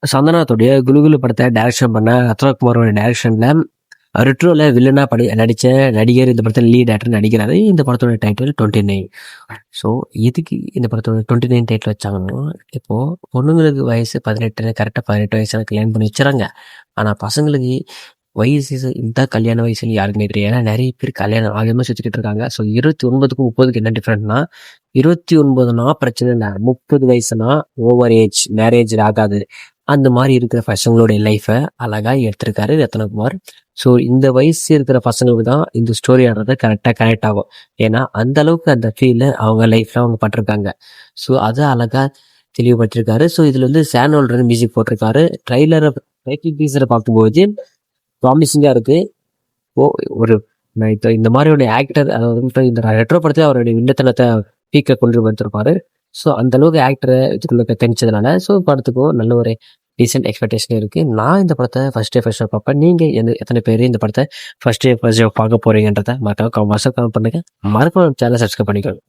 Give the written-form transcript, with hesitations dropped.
சந்தனாத்துடைய குலுகுலு படத்தை டைரக்ஷன் பண்ண ரத்னகுமாரோட டைரக்ஷன்ல ரெட்ரோல வில்லனா நடிச்ச நடிகர் இந்த படத்தில் லீட் ஆக்டர் நடிக்கிறாரு. இந்த படத்தோட டைட்டில் 29. ஸோ எதுக்கு இந்த படத்தோட 29 டைட்டில் வச்சாங்கன்னா, இப்போ பொண்ணுங்களுக்கு வயசு 18, கரெக்டாக 18 வயசுல கல்யாணம் பண்ணி வச்சுறாங்க. ஆனால் பசங்களுக்கு வயசு இந்த கல்யாண வயசுன்னு யாருக்குமே தெரியும். ஏன்னா நிறைய பேர் கல்யாணம் ஆகாம சுற்றிக்கிட்டு இருக்காங்க. ஸோ 29க்கும் 30க்கு என்ன டிஃப்ரெண்ட்னா, 29னா பிரச்சனை இல்லை, 30 வயசுனா ஓவர் ஏஜ், மேரேஜ் ஆகாது, அந்த மாதிரி இருக்கிற பசங்களுடைய லைஃப்பை அழகாக எடுத்திருக்காரு ரத்னகுமார். ஸோ இந்த வயசு இருக்கிற பசங்களுக்கு தான் இந்த ஸ்டோரி ஆடுறது கரெக்டாக கனெக்ட் ஆகும். ஏன்னா அந்த அளவுக்கு அந்த ஃபீலை அவங்க லைஃப்பில் அவங்க பட்டிருக்காங்க. ஸோ அதை அழகாக தெளிவுபடுத்திருக்காரு. ஸோ இதில் வந்து சானோல்டன் மியூசிக் போட்டிருக்காரு. டைட்டில் டீசரை பார்க்கும்போது ப்ராமிசிங்காக இருக்குது. ஒரு இந்த மாதிரியோட ஆக்டர், அதாவது இந்த ரெட்ரோ படத்தை அவருடைய வில்லத்தனத்தை பீக்கை கொண்டு வந்துருப்பாரு. ஸோ அந்த அளவுக்கு ஆக்டரை இதுக்குள்ள தெரிஞ்சதுனால ஸோ படத்துக்கும் நல்ல ஒரு டீசென்ட் எக்ஸ்பெக்டேஷன் இருக்குது. நான் இந்த படத்தை ஃபர்ஸ்ட் டே பார்ப்பேன். நீங்கள் எத்தனை பேர் இந்த படத்தை ஃபர்ஸ்ட் டே பார்க்க போகிறீங்கன்றதை மறக்காம கமெண்ட் பண்ணுங்கள். மறக்காம சேனலை சப்ஸ்கிரைப் பண்ணிக்கோங்க.